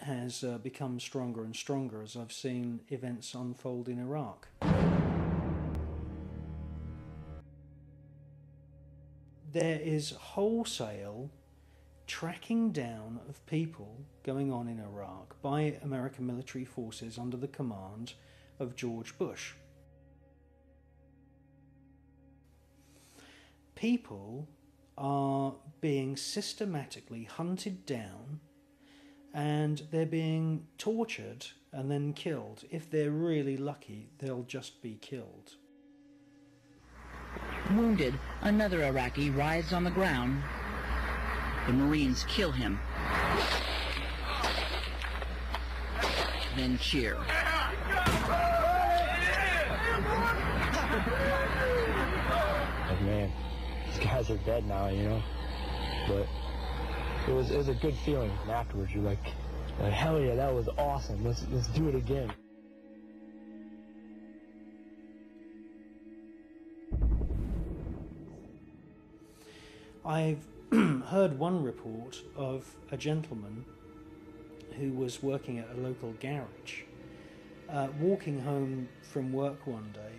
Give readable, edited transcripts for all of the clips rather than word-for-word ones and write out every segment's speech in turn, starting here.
has become stronger and stronger as I've seen events unfold in Iraq. There is wholesale tracking down of people going on in Iraq by American military forces under the command of George Bush. People are being systematically hunted down, and they're being tortured and then killed. If they're really lucky, they'll just be killed. Wounded, another Iraqi writhes on the ground. The Marines kill him, then cheer. Like, man, these guys are dead now, you know. But it was a good feeling. And afterwards, you're like, hell yeah, that was awesome. Let's do it again. I've heard one report of a gentleman who was working at a local garage. Walking home from work one day,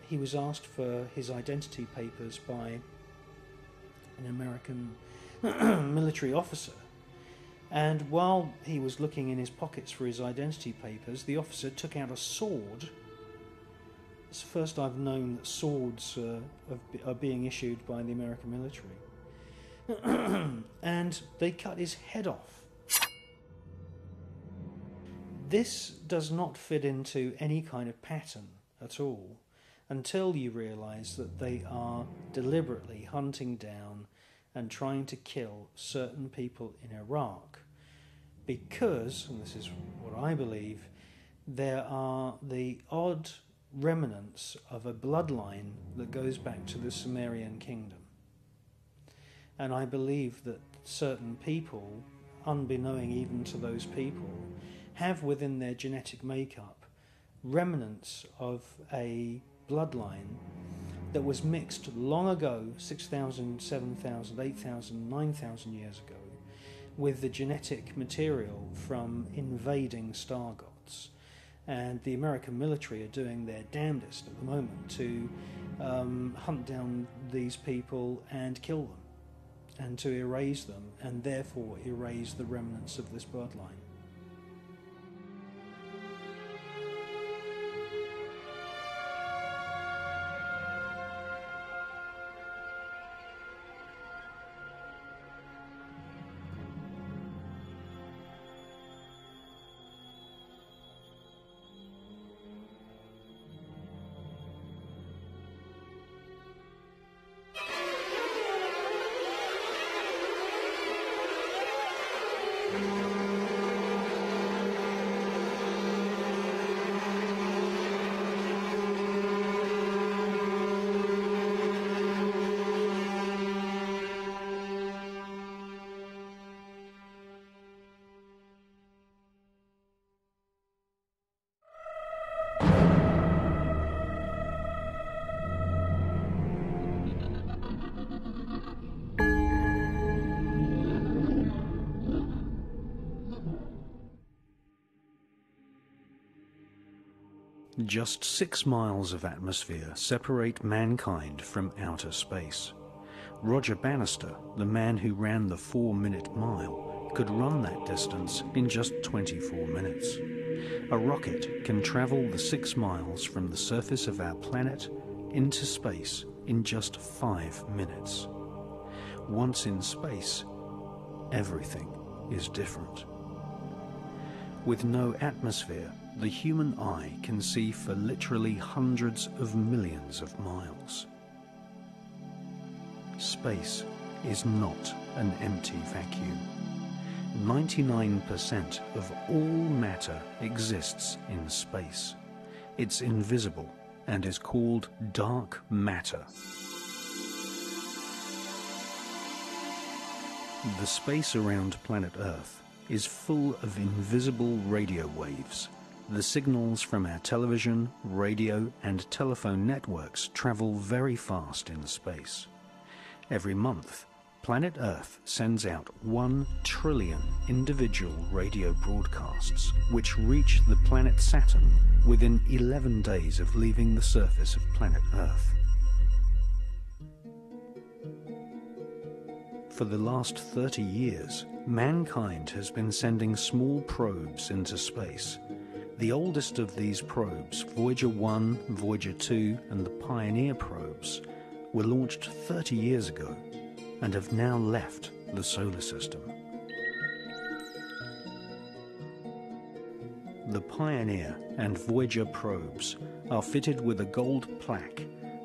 he was asked for his identity papers by an American military officer. And while he was looking in his pockets for his identity papers, the officer took out a sword. It's the first I've known that swords are being issued by the American military. And they cut his head off. This does not fit into any kind of pattern at all until you realise that they are deliberately hunting down and trying to kill certain people in Iraq because, and this is what I believe, there are the odd remnants of a bloodline that goes back to the Sumerian kingdom. And I believe that certain people, unbeknowing even to those people, have within their genetic makeup remnants of a bloodline that was mixed long ago, 6,000, 7,000, 8,000, 9,000 years ago, with the genetic material from invading star gods. And the American military are doing their damnedest at the moment to hunt down these people and kill them, and to erase them, and therefore erase the remnants of this bloodline. Just 6 miles of atmosphere separate mankind from outer space. Roger Bannister, the man who ran the 4-minute mile, could run that distance in just 24 minutes. A rocket can travel the 6 miles from the surface of our planet into space in just 5 minutes. Once in space, everything is different. With no atmosphere, the human eye can see for literally hundreds of millions of miles. Space is not an empty vacuum. 99% of all matter exists in space. It's invisible and is called dark matter. The space around planet Earth is full of invisible radio waves. The signals from our television, radio and telephone networks travel very fast in space. Every month, planet Earth sends out 1 trillion individual radio broadcasts which reach the planet Saturn within 11 days of leaving the surface of planet Earth. For the last 30 years, mankind has been sending small probes into space. The oldest of these probes, Voyager 1, Voyager 2 and the Pioneer probes, were launched 30 years ago and have now left the solar system. The Pioneer and Voyager probes are fitted with a gold plaque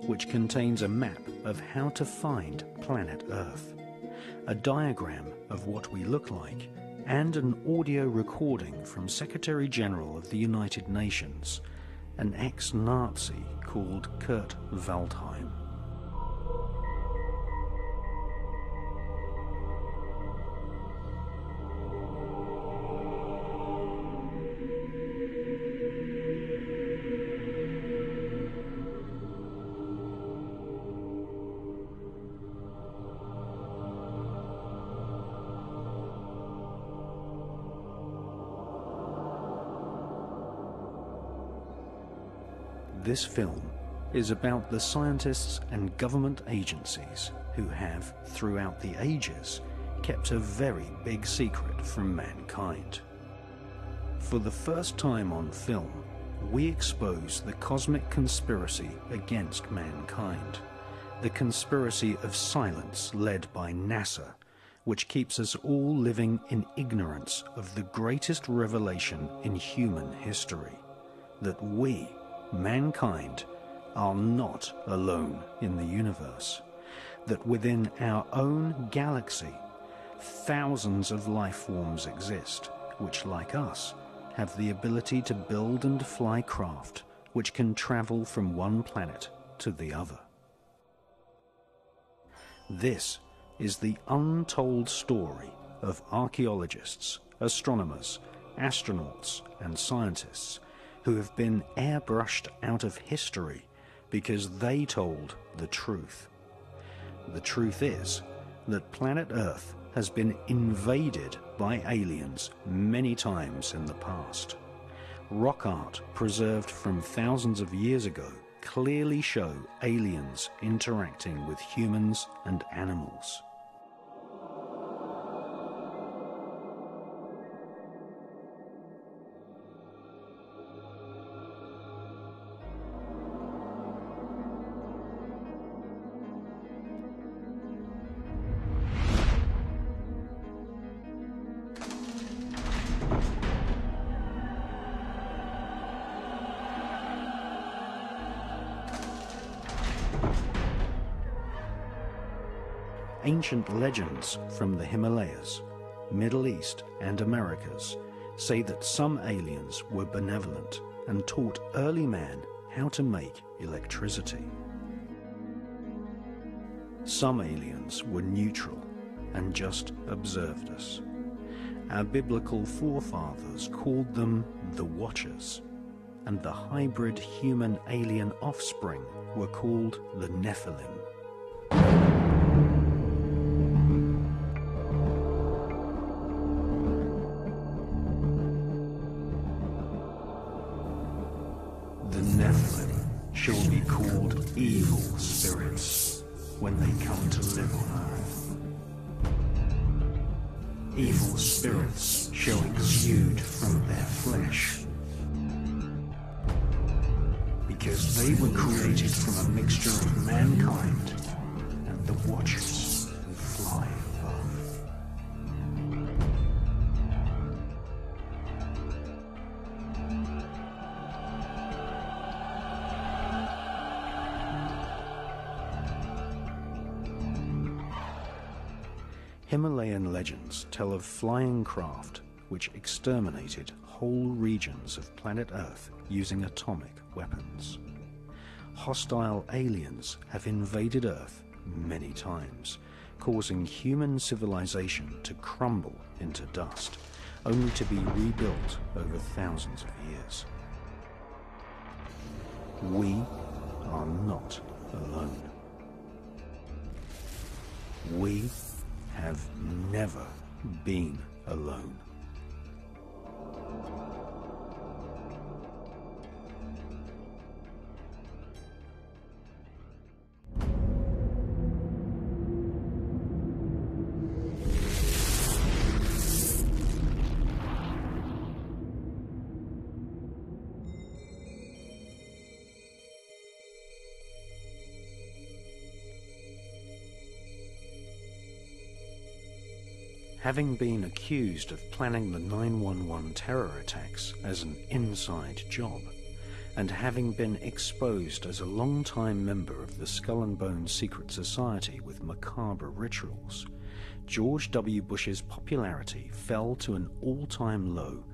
which contains a map of how to find planet Earth, a diagram of what we look like, and an audio recording from Secretary General of the United Nations, an ex-Nazi called Kurt Waldheim. This film is about the scientists and government agencies who have, throughout the ages, kept a very big secret from mankind. For the first time on film, we expose the cosmic conspiracy against mankind, the conspiracy of silence led by NASA, which keeps us all living in ignorance of the greatest revelation in human history, that we, mankind, are not alone in the universe, that within our own galaxy thousands of life forms exist which, like us, have the ability to build and fly craft which can travel from one planet to the other. This is the untold story of archaeologists, astronomers, astronauts and scientists who have been airbrushed out of history because they told the truth. The truth is that planet Earth has been invaded by aliens many times in the past. Rock art preserved from thousands of years ago clearly show aliens interacting with humans and animals. Ancient legends from the Himalayas, Middle East and Americas say that some aliens were benevolent and taught early man how to make electricity. Some aliens were neutral and just observed us. Our biblical forefathers called them the Watchers, and the hybrid human-alien offspring were called the Nephilim. Shall be called evil spirits when they come to live on Earth. Evil spirits shall exude from their flesh, because they were created from a mixture of mankind and the Watchers who fly above. Himalayan legends tell of flying craft which exterminated whole regions of planet Earth using atomic weapons. Hostile aliens have invaded Earth many times, causing human civilization to crumble into dust, only to be rebuilt over thousands of years. We are not alone. We have never been alone. Having been accused of planning the 9/11 terror attacks as an inside job, and having been exposed as a long-time member of the Skull and Bones secret society with macabre rituals, George W. Bush's popularity fell to an all-time low